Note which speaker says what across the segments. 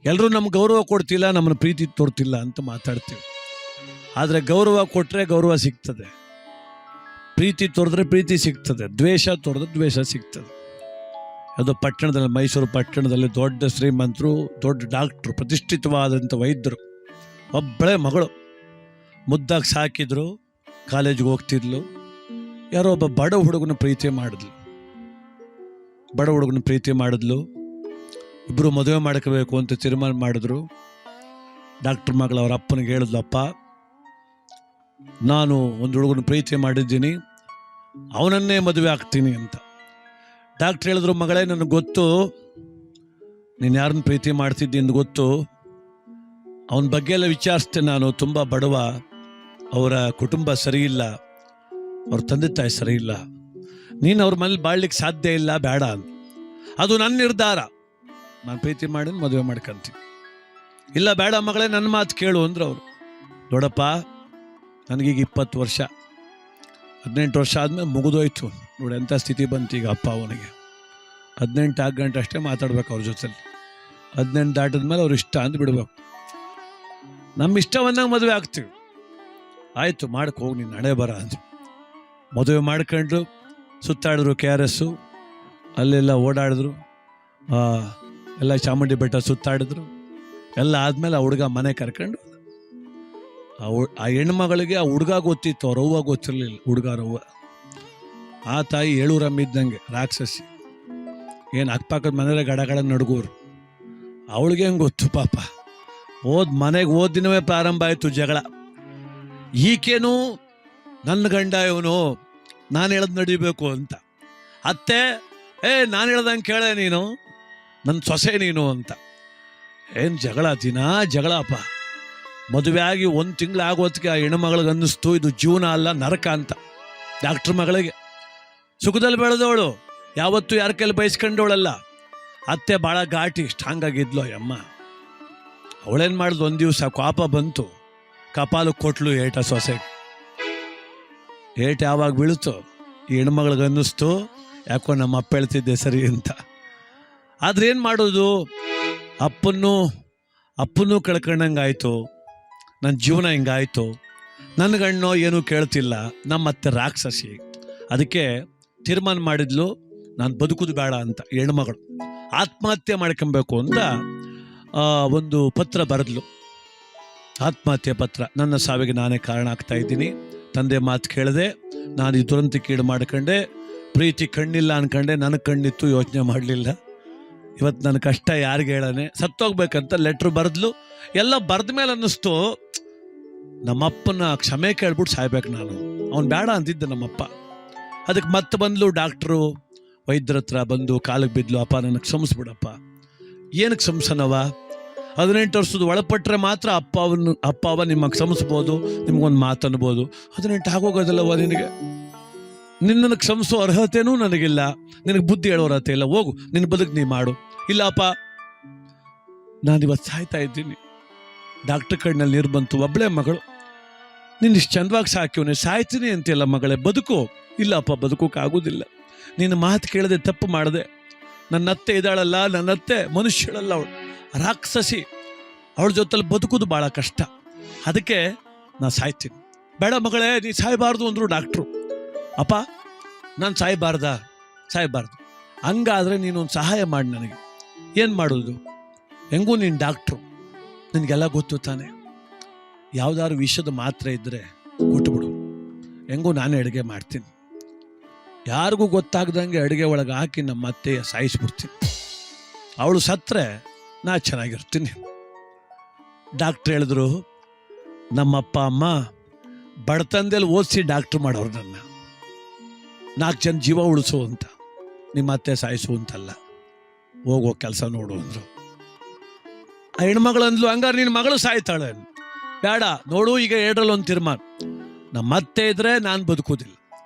Speaker 1: ಎಲ್ಲರೂ ನಮ್ಗೆ ಗೌರವ ಕೊಡ್ತಿಲ್ಲ, ನಮ್ಮನ್ನು ಪ್ರೀತಿ ತೋರ್ತಿಲ್ಲ ಅಂತ ಮಾತಾಡ್ತೀವಿ. ಆದರೆ ಗೌರವ ಕೊಟ್ಟರೆ ಗೌರವ ಸಿಗ್ತದೆ, ಪ್ರೀತಿ ತೋರಿದ್ರೆ ಪ್ರೀತಿ ಸಿಗ್ತದೆ, ದ್ವೇಷ ತೋರಿದ್ರೆ ದ್ವೇಷ ಸಿಗ್ತದೆ. ಅದು ಪಟ್ಟಣದಲ್ಲಿ, ಮೈಸೂರು ಪಟ್ಟಣದಲ್ಲಿ ದೊಡ್ಡ ಶ್ರೀಮಂತರು, ದೊಡ್ಡ ಡಾಕ್ಟ್ರು, ಪ್ರತಿಷ್ಠಿತವಾದಂಥ ವೈದ್ಯರು, ಒಬ್ಬಳೇ ಮಗಳು ಮುದ್ದಾಗಿ ಸಾಕಿದ್ರು, ಕಾಲೇಜಿಗೆ ಹೋಗ್ತಿದ್ಲು. ಯಾರೋ ಒಬ್ಬ ಬಡ ಹುಡುಗನ ಪ್ರೀತಿ ಮಾಡಿದ್ಲು. ಇಬ್ಬರು ಮದುವೆ ಮಾಡ್ಕೋಬೇಕು ಅಂತ ತೀರ್ಮಾನ ಮಾಡಿದ್ರು. ಡಾಕ್ಟ್ರ್ ಮಗಳು ಅವ್ರ ಅಪ್ಪನಿಗೆ ಹೇಳಿದ್ಲು, ಅಪ್ಪ ನಾನು ಒಂದು ಹುಡುಗನ ಪ್ರೀತಿ ಮಾಡಿದ್ದೀನಿ, ಅವನನ್ನೇ ಮದುವೆ ಆಗ್ತೀನಿ ಅಂತ. ಡಾಕ್ಟ್ರ್ ಹೇಳಿದ್ರು, ಮಗಳೇ ನನಗೆ ಗೊತ್ತು ನೀನು ಯಾರನ್ನ ಪ್ರೀತಿ ಮಾಡ್ತಿದ್ದಿ ಅಂತ ಗೊತ್ತು, ಅವನ ಬಗ್ಗೆ ಎಲ್ಲ ವಿಚಾರಿಸ್ತೆ ನಾನು, ತುಂಬ ಬಡವ, ಅವರ ಕುಟುಂಬ ಸರಿ ಇಲ್ಲ, ಅವ್ರ ತಂದೆ ತಾಯಿ ಸರಿ ಇಲ್ಲ, ನೀನು ಅವ್ರ ಮನೇಲಿ ಬಾಳ್ಲಿಕ್ಕೆ ಸಾಧ್ಯ ಇಲ್ಲ, ಬೇಡ ಅಂತ. ಅದು ನನ್ನ ನಿರ್ಧಾರ, ನಾನು ಪ್ರೀತಿ ಮಾಡಿ ಮದುವೆ ಮಾಡ್ಕೊಂತೀನಿ. ಇಲ್ಲ ಬೇಡ ಮಗಳೇ, ನನ್ನ ಮಾತು ಕೇಳು ಅಂದ್ರೆ ಅವರು. ದೊಡ್ಡಪ್ಪ ನನಗೀಗ 20 ವರ್ಷ, 18 ವರ್ಷ ಆದಮೇಲೆ ಮುಗಿದೋಯ್ತು ನೋಡಿ, ಎಂಥ ಸ್ಥಿತಿ ಬಂತು ಈಗ ಅಪ್ಪ ಅವನಿಗೆ. 18 ಆಗಂಟೆ ಅಷ್ಟೇ ಮಾತಾಡ್ಬೇಕು ಅವ್ರ ಜೊತೆಲಿ. 18 ದಾಟಿದ ಮೇಲೆ ಅವ್ರು ಇಷ್ಟ ಅಂತ ಬಿಡ್ಬೇಕು. ನಮ್ಮ ಇಷ್ಟವನ್ನಾಗ ಮದುವೆ ಆಗ್ತೀವಿ. ಆಯಿತು ಮಾಡಕ್ಕೆ ಹೋಗಿ, ನೀನು ಹಣೆ ಬರ ಅಂತ ಮದುವೆ ಮಾಡ್ಕೊಂಡ್ರು. ಸುತ್ತಾಡಿದ್ರು, KRS ಅಲ್ಲೆಲ್ಲ ಓಡಾಡಿದ್ರು, ಎಲ್ಲ ಚಾಮುಂಡಿ ಬೆಟ್ಟ ಸುತ್ತಾಡಿದ್ರು. ಎಲ್ಲ ಆದಮೇಲೆ ಆ ಹುಡುಗ ಮನೆ ಕರ್ಕೊಂಡು, ಆ ಹೆಣ್ಮಗಳಿಗೆ ಆ ಹುಡುಗ ಗೊತ್ತಿತ್ತು, ಅವ್ರ ಅವ್ವ ಗೊತ್ತಿರಲಿಲ್ಲ, ಹುಡುಗಾರವ್ವ. ಆ ತಾಯಿ ಏಳೂರಮ್ಮಿದ್ದಂಗೆ ರಾಕ್ಷಸಿ, ಏನು ಅಕ್ಕಪಕ್ಕದ ಮನೇಲೆ ಗಡಗಡ ನಡುಗೋರು. ಅವಳಿಗೆ ಹೆಂಗೆ ಗೊತ್ತು ಪಾಪ. ಮನೆಗೆ ದಿನವೇ ಪ್ರಾರಂಭ ಆಯಿತು ಜಗಳ. ಈಕೇನು ನನ್ನ ಗಂಡ ಇವನು, ನಾನು ಹೇಳೋದು ನಡಿಬೇಕು ಅಂತ. ಅತ್ತೆ ನಾನು ಹೇಳ್ದಂಗೆ ಕೇಳೆ ನೀನು, ನನ್ನ ಸೊಸೆ ನೀನು ಅಂತ. ಏನು ಜಗಳ, ದಿನ ಜಗಳಪ್ಪ. ಮದುವೆ ಆಗಿ 1 ತಿಂಗಳು ಆಗೋತ್ತಿಗೆ ಆ ಹೆಣ್ಣುಮಗಳಿಗೆ ಅನ್ನಿಸ್ತು ಇದು ಜೀವನ ಅಲ್ಲ, ನರಕ ಅಂತ. ಡಾಕ್ಟ್ರ್ ಮಗಳಿಗೆ ಸುಖದಲ್ಲಿ ಬೆಳೆದವಳು, ಯಾವತ್ತೂ ಯಾರ ಕೈಲಿ ಬಯಸ್ಕೊಂಡವಳಲ್ಲ. ಅತ್ತೆ ಭಾಳ ಘಾಟಿ, ಸ್ಟ್ರಾಂಗ್ ಆಗಿದ್ಲು ಅಮ್ಮ. ಅವಳೇನು ಮಾಡಿದ್ಲು, ಒಂದು ದಿವಸ ಕೋಪ ಬಂತು, ಕಪಾಲು ಕೊಟ್ಲು ಏಟ ಸೊಸೆಗೆ. ಏಟ್ ಯಾವಾಗ ಬೀಳ್ತು, ಈ ಹೆಣ್ಮಗಳಿಗೆ ಅನ್ನಿಸ್ತು ಯಾಕೋ ನಮ್ಮ ಅಪ್ಪ ಹೇಳ್ತಿದ್ದೆ ಸರಿ ಅಂತ. ಆದ್ರೆ ಏನು ಮಾಡೋದು, ಅಪ್ಪನ್ನೂ ಕಳ್ಕೊಂಡಂಗಾಯ್ತು, ನನ್ನ ಜೀವನ ಹಿಂಗಾಯ್ತು, ನನ್ನ ಗಣ್ಣೋ ಏನೂ ಕೇಳ್ತಿಲ್ಲ, ನಮ್ಮತ್ತೆ ರಾಕ್ಷಸಿ. ಅದಕ್ಕೆ ತೀರ್ಮಾನ ಮಾಡಿದ್ಲು, ನಾನು ಬದುಕುದು ಬೇಡ ಅಂತ. ಹೆಣ್ಮಗಳು ಆತ್ಮಹತ್ಯೆ ಮಾಡ್ಕೊಬೇಕು ಅಂತ ಒಂದು ಪತ್ರ ಬರೆದ್ಲು, ಆತ್ಮಹತ್ಯೆ ಪತ್ರ. ನನ್ನ ಸಾವಿಗೆ ನಾನೇ ಕಾರಣ ಆಗ್ತಾ ಇದ್ದೀನಿ, ತಂದೆ ಮಾತು ಕೇಳಿದೆ, ನಾನು ಈ ದುರಂತಕ್ಕೀಡು ಮಾಡ್ಕೊಂಡೆ, ಪ್ರೀತಿ ಕಣ್ಣಿಲ್ಲ ಅನ್ಕೊಂಡೆ, ನನಗೆ ಕಣ್ಣಿತ್ತು, ಯೋಚನೆ ಮಾಡಲಿಲ್ಲ. ಇವತ್ತು ನನ್ನ ಕಷ್ಟ ಯಾರಿಗೆ ಹೇಳನೆ, ಸತ್ತೋಗ್ಬೇಕಂತ ಲೆಟ್ರ್ ಬರೆದ್ಲು. ಎಲ್ಲ ಬರೆದ ಮೇಲೆ ಅನ್ನಿಸ್ತು, ನಮ್ಮಪ್ಪನ ಕ್ಷಮೆ ಕೇಳ್ಬಿಟ್ಟು ಸಾಯ್ಬೇಕು ನಾನು, ಅವ್ನು ಬೇಡ ಅಂತಿದ್ದೆ ನಮ್ಮಪ್ಪ. ಅದಕ್ಕೆ ಮತ್ತೆ ಬಂದ್ಲು ಡಾಕ್ಟ್ರು, ವೈದ್ಯರ ಹತ್ರ ಬಂದು ಕಾಲಿಗೆ ಬಿದ್ಲು, ಅಪ್ಪ ನನಗೆ ಕ್ಷಮಿಸ್ಬಿಡಪ್ಪ. ಏನಕ್ಕೆ ಕ್ಷಮಿಸನವ, 18 ವರ್ಷದ ಒಳಪಟ್ಟರೆ ಮಾತ್ರ ಅಪ್ಪ ಅವ ನಿಮಗೆ ಕ್ಷಮಿಸ್ಬೋದು, ನಿಮ್ಗೊಂದು ಮಾತು ಅನ್ಬೋದು. 18 ಆಗೋಗೋದಲ್ಲವ ನಿನಗೆ, ನಿನ್ನನ್ನು ಕ್ಷಮಿಸೋ ಅರ್ಹತೆನೂ ನನಗಿಲ್ಲ, ನಿನಗೆ ಬುದ್ಧಿ ಹೇಳೋ ಅರ್ಹತೆ ಇಲ್ಲ, ಹೋಗು ನಿನ್ನ ಬದುಕು ನೀ ಮಾಡು. ಇಲ್ಲಪ್ಪ ನಾನಿವತ್ತು ಸಾಯ್ತಾ ಇದ್ದೀನಿ. ಡಾಕ್ಟ್ರ್ ಕಣ್ಣಲ್ಲಿ ನೀರು ಬಂತು, ಒಬ್ಬಳೇ ಮಗಳು, ನಿನ್ನ ಇಷ್ಟು ಚಂದವಾಗಿ ಸಾಕಿವನೇ, ಸಾಯ್ತೀನಿ ಅಂತೆಲ್ಲ ಮಗಳೇ, ಬದುಕು. ಇಲ್ಲಪ್ಪ ಬದುಕೋಕ್ಕಾಗೋದಿಲ್ಲ, ನಿನ್ನ ಮಾತು ಕೇಳದೆ ತಪ್ಪು ಮಾಡಿದೆ. ನನ್ನತ್ತೆ ಇದ್ದಾಳಲ್ಲ, ನನ್ನತ್ತೆ ಮನುಷ್ಯಳಲ್ಲ, ಅವಳು ರಾಕ್ಷಸಿ, ಅವಳ ಜೊತೆಲಿ ಬದುಕೋದು ಭಾಳ ಕಷ್ಟ, ಅದಕ್ಕೆ ನಾನು ಸಾಯ್ತೀನಿ. ಬೇಡ ಮಗಳೇ ನೀ ಸಾಯಬಾರ್ದು ಅಂದರು ಡಾಕ್ಟ್ರು. ಅಪ್ಪ ನಾನು ಸಾಯಬಾರ್ದು, ಹಂಗಾದರೆ ನೀನೊಂದು ಸಹಾಯ ಮಾಡಿ ನನಗೆ. ಏನು ಮಾಡೋದು, ಹೆಂಗೂ ನೀನು ಡಾಕ್ಟ್ರು, ನಿನಗೆಲ್ಲ ಗೊತ್ತು ತಾನೆ, ಯಾವುದಾದ್ರು ವಿಷದ ಮಾತ್ರೆ ಇದ್ದರೆ ಕೊಟ್ಟುಬಿಡು, ಹೆಂಗೂ ನಾನೇ ಅಡುಗೆ ಮಾಡ್ತೀನಿ, ಯಾರಿಗೂ ಗೊತ್ತಾಗ್ದಂಗೆ ಅಡುಗೆ ಒಳಗೆ ಹಾಕಿ ನಮ್ಮ ಅತ್ತೆಯ ಸಾಯಿಸ್ಬಿಡ್ತೀನಿ, ಅವಳು ಸತ್ತರೆ ನಾ ಚೆನ್ನಾಗಿರ್ತೀನಿ. ಡಾಕ್ಟ್ರ್ ಹೇಳಿದ್ರು, ನಮ್ಮಪ್ಪ ಅಮ್ಮ ಬಡತನದಲ್ಲಿ ಓದಿಸಿ ಡಾಕ್ಟ್ರ್ ಮಾಡೋರು ನನ್ನ, 4 ಜನ ಜೀವ ಉಳಿಸು ಅಂತ, ನಿಮ್ಮ ಅತ್ತೆ ಸಾಯಿಸು ಅಂತಲ್ಲ, ಹೋಗೋ ಕೆಲಸ ನೋಡು ಅಂದರು. ಆ ಹೆಣ್ಮಗಳು ಅಂದ್ಲು, ಹಂಗಾರೆ ನಿನ್ನ ಮಗಳು ಸಾಯ್ತಾಳೆ, ಬೇಡ ನೋಡು ಈಗ 2ರಲ್ಲಿ 1 ತೀರ್ಮಾನ, ನಮ್ಮ ಅತ್ತೆ ಇದ್ರೆ ನಾನು ಬದುಕೋದಿಲ್ಲ,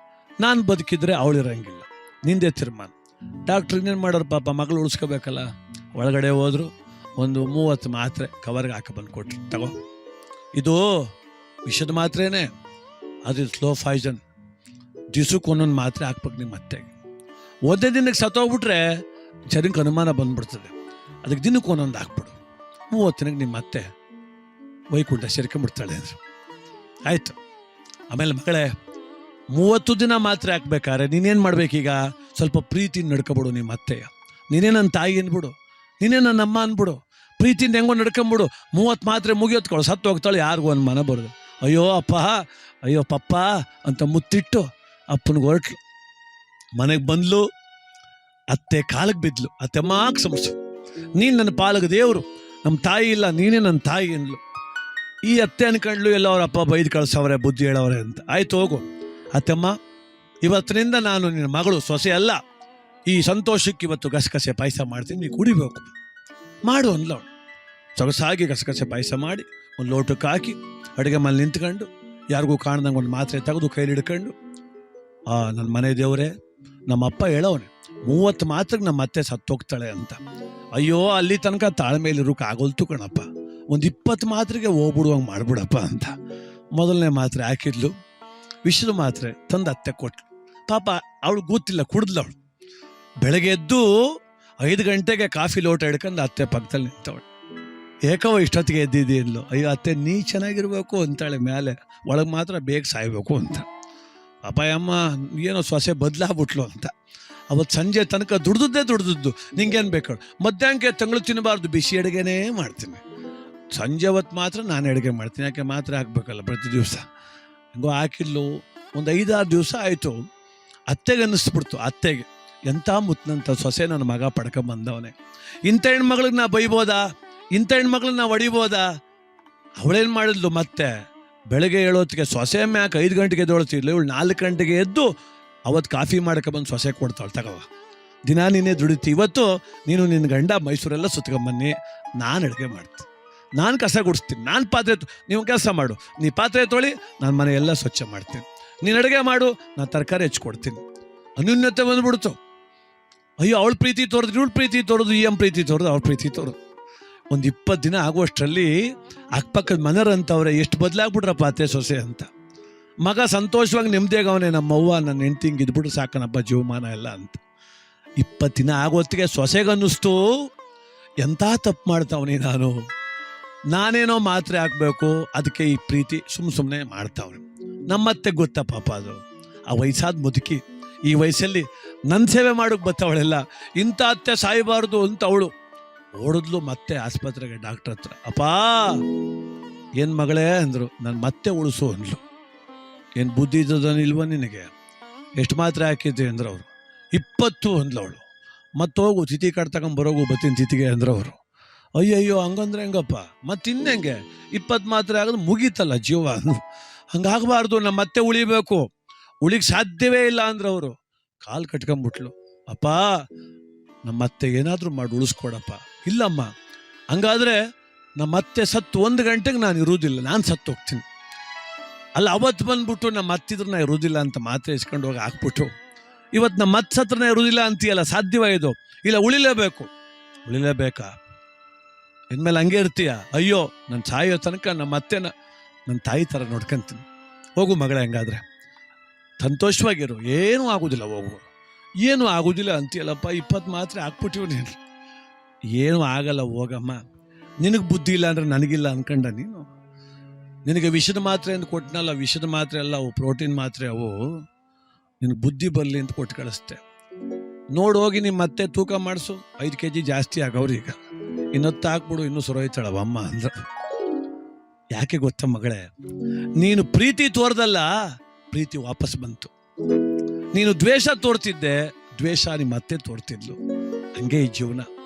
Speaker 1: ನಾನು ಬದುಕಿದ್ರೆ ಅವಳಿರಂಗಿಲ್ಲ, ನಿಂದೇ ತೀರ್ಮಾನ. ಡಾಕ್ಟ್ರ್ ಇನ್ನೇನು ಮಾಡೋರು ಪಾಪ, ಮಗಳು ಉಳಿಸ್ಕೋಬೇಕಲ್ಲ. ಒಳಗಡೆ ಹೋದ್ರು, ಒಂದು 30 ಮಾತ್ರೆ ಕವರ್ಗೆ ಹಾಕಿ ಬಂದು ಕೊಟ್ರು, ತಗೋ, ಇದು ವಿಷದ ಮಾತ್ರೆನೇ, ಅದು ಸ್ಲೋ ಪಾಯ್ಸನ್, ದಿವ್ಸಕ್ಕೆ 1 ಮಾತ್ರೆ ಹಾಕ್ಬೇಕು ನಿಮ್ಮ ಅತ್ತೆಗೆ. ಒಂದೇ ದಿನಕ್ಕೆ ಸತ್ತೋಗ್ಬಿಟ್ರೆ ಜನಕ್ಕೆ ಅನುಮಾನ ಬಂದ್ಬಿಡ್ತದೆ, ಅದಕ್ಕೆ ದಿನಕ್ಕೆ 1 ಹಾಕ್ಬಿಡು. 30 ನಿಮ್ಮ ಅತ್ತೆ ವೈಕುಂಠ ಸೇರ್ಕೊಂಡ್ಬಿಡ್ತಾಳೆ ಅಂದರು. ಆಯಿತು. ಆಮೇಲೆ ಮಗಳೇ 30 ದಿನ ಮಾತ್ರೆ ಹಾಕ್ಬೇಕಾದ್ರೆ ನೀನೇನು ಮಾಡ್ಬೇಕೀಗ? ಸ್ವಲ್ಪ ಪ್ರೀತಿನ ನಡ್ಕೊಬಿಡು ನಿಮ್ಮ ಅತ್ತೆಯ. ನೀನೇ ನನ್ನ ತಾಯಿ ಅಂದ್ಬಿಡು, ನೀನೇ ನನ್ನ ಅಮ್ಮ ಅಂದ್ಬಿಡು, ಪ್ರೀತಿಯಿಂದ ಹೆಂಗೋ ನಡ್ಕೊಂಬಿಡು. 30 ಮಾತ್ರೆ ಮುಗಿಯೋತ್ಕೊಳ್ಳು, ಸತ್ತು ಹೋಗ್ತಾಳೆ, ಯಾರಿಗೂ ಒಂದು ಮನ ಬರೋದು. ಅಯ್ಯೋ ಅಪ್ಪ, ಅಯ್ಯೋ ಪಪ್ಪ ಅಂತ ಮುತ್ತಿಟ್ಟು ಅಪ್ಪನಿಗೆ ಹೊರಟ್ಲು. ಮನೆಗೆ ಬಂದ್ಲು, ಅತ್ತೆ ಕಾಲಿಗೆ ಬಿದ್ಲು. ಅತ್ತೆಮ್ಮ ಕ್ಷಮಿಸು, ನೀನು ನನ್ನ ಪಾಲಕ ದೇವರು, ನಮ್ಮ ತಾಯಿ ಇಲ್ಲ, ನೀನೇ ನನ್ನ ತಾಯಿ ಅಂದ್ಲು. ಈ ಅತ್ತೆ ಅನ್ಕೊಂಡ್ಲು ಎಲ್ಲ ಅವ್ರ ಅಪ್ಪ ಬೈದು ಕಳ್ಸವ್ರೆ, ಬುದ್ಧಿ ಹೇಳವ್ರೆ ಅಂತ. ಆಯ್ತು ಹೋಗು ಅತ್ತೆಮ್ಮ, ಇವತ್ತಿನಿಂದ ನಾನು ನಿನ್ನ ಮಗಳು, ಸೊಸೆ ಅಲ್ಲ. ಈ ಸಂತೋಷಕ್ಕೆ ಇವತ್ತು ಗಸಗಸೆ ಪಾಯಸ ಮಾಡ್ತೀನಿ, ನೀನು ಕುಡಿಬೇಕು, ಮಾಡು ಅಂದ್ಲು ಅವಳು. ಸೊಗಸಾಗಿ ಗಸಗಸೆ ಪಾಯಸ ಮಾಡಿ ಒಂದು ಲೋಟಕ್ಕೆ ಹಾಕಿ ಅಡುಗೆ ಮನೆ ನಿಂತ್ಕೊಂಡು ಯಾರಿಗೂ ಕಾಣ್ದಂಗೆ ಒಂದು ಮಾತ್ರೆ ತೆಗೆದು ಕೈಲಿ ಹಿಡ್ಕೊಂಡು, ನನ್ನ ಮನೆ ದೇವರೇ, ನಮ್ಮಪ್ಪ ಹೇಳೋನೆ 30 ಮಾತ್ರೆಗೆ ನಮ್ಮ ಅತ್ತೆ ಸತ್ತೋಗ್ತಾಳೆ ಅಂತ. ಅಯ್ಯೋ ಅಲ್ಲಿ ತನಕ ತಾಳ್ಮೇಲಿರೋಕೆ ಆಗೋಲ್ತು ಕಣಪ್ಪ, ಒಂದು 20 ಮಾತ್ರೆಗೆ ಹೋಗ್ಬಿಡುವಂಗೆ ಮಾಡ್ಬಿಡಪ್ಪ ಅಂತ ಮೊದಲನೇ ಮಾತ್ರೆ ಹಾಕಿದ್ಲು. ವಿಷದ ಮಾತ್ರೆ ತಂದು ಅತ್ತೆ ಕೊಟ್ಲು. ಪಾಪ ಅವಳು ಗೊತ್ತಿಲ್ಲ, ಕುಡಿದ್ಲವಳು. ಬೆಳಗ್ಗೆ ಎದ್ದು 5 ಗಂಟೆಗೆ ಕಾಫಿ ಲೋಟ ಹಿಡ್ಕೊಂಡು ಅತ್ತೆ ಪಕ್ಕದಲ್ಲಿ ನಿಂತವಳು. ಏಕವ ಇಷ್ಟೊತ್ತಿಗೆ ಎದ್ದಿದ್ದಿ ಅಂದ್ಲು. ಅಯ್ಯೋ ಅತ್ತೆ ನೀ ಚೆನ್ನಾಗಿರ್ಬೇಕು ಅಂತಾಳೆ ಮೇಲೆ, ಒಳಗೆ ಮಾತ್ರ ಬೇಗ ಸಾಯ್ಬೇಕು ಅಂತ. ಪಾಪ ಅಮ್ಮ ಏನೋ ಸೊಸೆ ಬದಲಾಗ್ಬಿಟ್ಲು ಅಂತ. ಅವತ್ತು ಸಂಜೆ ತನಕ ದುಡ್ದದ್ದು. ನಿಂಗೇನು ಬೇಕು? ಮಧ್ಯಾಹ್ನಕ್ಕೆ ತಂಗಳು ತಿನ್ನಬಾರ್ದು, ಬಿಸಿ ಅಡುಗೆನೇ ಮಾಡ್ತೀನಿ. ಸಂಜೆ ಹೊತ್ತು ಮಾತ್ರ ನಾನು ಅಡುಗೆ ಮಾಡ್ತೀನಿ, ಯಾಕೆ ಮಾತ್ರೆ ಹಾಕ್ಬೇಕಲ್ಲ ಪ್ರತಿ ದಿವಸ. ಹಂಗೋ ಹಾಕಿದ್ಲು. ಒಂದು 5-6 ದಿವಸ ಆಯಿತು. ಅತ್ತೆಗೆ ಅನ್ನಿಸ್ಬಿಡ್ತು, ಅತ್ತೆಗೆ ಎಂಥ ಮುತ್ತನಂತ ಸೊಸೆ ನನ್ನ ಮಗ ಪಡ್ಕೊಂಬಂದವನೇ. ಇಂಥ ಹೆಣ್ಮಗಳಿಗೆ ನಾ ಬೈಬೋದಾ? ಇಂಥ ಹೆಣ್ಮಗಳನ್ನ ನಾ ಹೊಡಿಬೋದಾ? ಅವಳೇನು ಮಾಡಿದ್ಲು, ಮತ್ತೆ ಬೆಳಗ್ಗೆ ಹೇಳೋತ್ತಿಗೆ ಸೊಸೆ ಮ್ಯಾಕೆ 5 ಗಂಟೆಗೆ ಎದ್ದೊಳ್ತಿದ್ಲು. ಇವಳು 4 ಗಂಟೆಗೆ ಎದ್ದು ಅವತ್ತು ಕಾಫಿ ಮಾಡ್ಕೊಬಂದು ಸೊಸೆ ಕೊಡ್ತಾಳೆ, ತಗವ ದಿನ ನೀನೇ ದುಡಿತಿ, ಇವತ್ತು ನೀನು ನಿನ್ನ ಗಂಡ ಮೈಸೂರೆಲ್ಲ ಸುತ್ಕೊಂಬನ್ನಿ, ನಾನು ಅಡುಗೆ ಮಾಡ್ತೀನಿ, ನಾನು ಕಸ ಗುಡಿಸ್ತೀನಿ, ನಾನು ಪಾತ್ರೆ ನೀವು ಕೆಲಸ ಮಾಡು, ನೀ ಪಾತ್ರೆ ತೊಳಿ, ನಾನು ಮನೆ ಎಲ್ಲ ಸ್ವಚ್ಛ ಮಾಡ್ತೀನಿ, ನೀನು ಅಡುಗೆ ಮಾಡು, ನಾನು ತರಕಾರಿ ಹೆಚ್ಚಿಕೊಡ್ತೀನಿ. ಅನ್ಯೂನ್ಯತೆ ಬಂದ್ಬಿಡ್ತು. ಅಯ್ಯೋ ಅವಳ ಪ್ರೀತಿ ತೋರಿದ್ರು, ಇವಳು ಪ್ರೀತಿ ತೋರೋದು, ಈ ಪ್ರೀತಿ ತೋರೋದು, ಅವ್ಳ ಪ್ರೀತಿ ತೋರೋದು. ಒಂದು 20 ದಿನ ಆಗುವಷ್ಟರಲ್ಲಿ ಅಕ್ಕಪಕ್ಕದ ಮನೆಯವ್ರಂತವ್ರೆ, ಎಷ್ಟು ಬದಲಾಗ್ಬಿಟ್ರಪ್ಪ ಅತ್ತೆ ಸೊಸೆ ಅಂತ. ಮಗ ಸಂತೋಷವಾಗಿ ನೆಮ್ಮದಿಯಾಗವನೇ, ನಮ್ಮವ್ವ ನನ್ನ ಹೆಂಡ್ತಿಂಗೆ ಇದ್ಬಿಟ್ಟು ಸಾಕನಪ್ಪ ಜೀವಮಾನ ಎಲ್ಲ ಅಂತ. 20 ದಿನ ಆಗೋತ್ತಿಗೆ ಸೊಸೆಗನ್ನಿಸ್ತು, ಎಂಥ ತಪ್ಪು ಮಾಡ್ತಾವನಿ ನಾನೇನೋ ಮಾತ್ರೆ ಹಾಕಬೇಕು, ಅದಕ್ಕೆ ಈ ಪ್ರೀತಿ ಸುಮ್ಮನೆ ಮಾಡ್ತಾವ್ರೆ. ನಮ್ಮತ್ತೆ ಗೊತ್ತಾ ಪಾಪ, ಅದು ಆ ವಯಸ್ಸಾದ ಮುದುಕಿ, ಈ ವಯಸ್ಸಲ್ಲಿ ನನ್ನ ಸೇವೆ ಮಾಡೋಕ್ಕೆ ಬರ್ತಾವಳೆಲ್ಲ. ಇಂಥ ಅತ್ತೆ ಸಾಯಬಾರ್ದು ಅಂತ ಅವಳು ಓಡಿದ್ಲು. ಮತ್ತೆ ಆಸ್ಪತ್ರೆಗೆ ಡಾಕ್ಟರ್ ಹತ್ರ. ಅಪ್ಪಾ ಏನು ಮಗಳೇ ಅಂದರು. ನಾನು ಮತ್ತೆ ಉಳಿಸು ಅಂದ್ಲು. ಏನು ಬುದ್ಧಿ ಇದ್ದದನಿಲ್ವ ನಿನಗೆ? ಎಷ್ಟು ಮಾತ್ರೆ ಹಾಕಿದ್ದೆ ಅಂದ್ರೆ ಅವರು 20 ಅಂದ್ಲು ಅವಳು. ಮತ್ತೆ ಹೋಗು ತಿಥಿ ಕಾರ್ಡ್ ತಗೊಂಬರೋಗು, ಬತ್ತೀನಿ ತಿಥಿಗೆ ಅಂದ್ರೆ ಅವರು. ಅಯ್ಯಯ್ಯೋ ಹಂಗಂದ್ರೆ ಹೆಂಗಪ್ಪ, ಮತ್ತೆ ಇನ್ನೆಂಗೆ 20 ಮಾತ್ರೆ ಆಗೋದು ಮುಗೀತಲ್ಲ ಜೀವ. ಹಂಗಾಗಬಾರ್ದು, ನಮ್ಮ ಮತ್ತೆ ಉಳಿಬೇಕು, ಉಳಿಗೆ ಸಾಧ್ಯವೇ ಇಲ್ಲ ಅಂದ್ರೆ ಅವರು. ಕಾಲು ಕಟ್ಕೊಂಬಿಟ್ಲು. ಅಪ್ಪ ನಮ್ಮತ್ತೆ ಏನಾದರೂ ಮಾಡಿ ಉಳಿಸ್ಕೊಡಪ್ಪ. ಇಲ್ಲಮ್ಮ, ಹಂಗಾದ್ರೆ ನಮ್ಮತ್ತೆ ಸತ್ತು 1 ಗಂಟೆಗೆ ನಾನು ಇರುವುದಿಲ್ಲ, ನಾನು ಸತ್ತು ಹೋಗ್ತೀನಿ. ಅಲ್ಲ ಅವತ್ತು ಬಂದ್ಬಿಟ್ಟು ನಮ್ಮ ಹತ್ತಿದ್ರೆ ನಾ ಇರೋದಿಲ್ಲ ಅಂತ ಮಾತ್ರೆ ಇಸ್ಕೊಂಡು ಹೋಗಿ ಹಾಕ್ಬಿಟ್ಟು ಇವತ್ತು ನಮ್ಮ ಹತ್ತು ಹತ್ರನೇ ಇರೋದಿಲ್ಲ ಅಂತೀಯಲ್ಲ, ಸಾಧ್ಯವೇ ಇದು? ಇಲ್ಲ, ಉಳಿಲೇಬೇಕು. ಉಳಿಲೇಬೇಕಾ? ಇನ್ಮೇಲೆ ಹಂಗೆ ಇರ್ತೀಯ? ಅಯ್ಯೋ ನಾನು ಸಾಯೋ ತನಕ ನಮ್ಮ ಅತ್ತೆನ ನನ್ನ ತಾಯಿ ಥರ ನೋಡ್ಕೊಂತೀನಿ. ಹೋಗು ಮಗಳೇ, ಹಂಗಾದ್ರೆ ಸಂತೋಷವಾಗಿರು, ಏನೂ ಆಗೋದಿಲ್ಲ, ಹೋಗು. ಏನೂ ಆಗೋದಿಲ್ಲ ಅಂತೀಯಲ್ಲಪ್ಪ, 20 ಮಾತ್ರೆ ಹಾಕ್ಬಿಟ್ಟಿವ್ ನೀನು. ಏನೂ ಆಗಲ್ಲ, ಹೋಗಮ್ಮ. ನಿನಗೆ ಬುದ್ಧಿ ಇಲ್ಲ ಅಂದರೆ ನನಗಿಲ್ಲ ಅನ್ಕೊಂಡ ನೀನು? ನಿನಗೆ ವಿಷದ ಮಾತ್ರೆ ಅಂತ ಕೊಟ್ಟನಲ್ಲ, ವಿಷದ ಮಾತ್ರೆ ಅಲ್ಲ ಅವು, ಪ್ರೋಟೀನ್ ಮಾತ್ರೆ ಅವು. ನಿನಗೆ ಬುದ್ಧಿ ಬರಲಿ ಅಂತ ಕೊಟ್ಟು ಕಳಿಸ್ತೆ. ನೋಡಿ ಹೋಗಿ ನಿಮ್ಮ ಮತ್ತೆ ತೂಕ ಮಾಡಿಸು, 5 kg ಜಾಸ್ತಿ ಆಗವ್ರು ಈಗ. ಇನ್ನೊತ್ತು ಹಾಕ್ಬಿಡು, ಇನ್ನೂ ಸುರೋಯ್ತಾಳವ ಅಮ್ಮ ಅಂದ್ರೆ. ಯಾಕೆ ಗೊತ್ತ ಮಗಳೇ, ನೀನು ಪ್ರೀತಿ ತೋರ್ದಲ್ಲ, ಪ್ರೀತಿ ವಾಪಸ್ ಬಂತು. ನೀನು ದ್ವೇಷ ತೋರ್ತಿದ್ದೆ, ದ್ವೇಷ ನಿಮ್ಮ ಮತ್ತೆ ತೋರ್ತಿದ್ಲು. ಹಂಗೆ ಈ ಜೀವನ.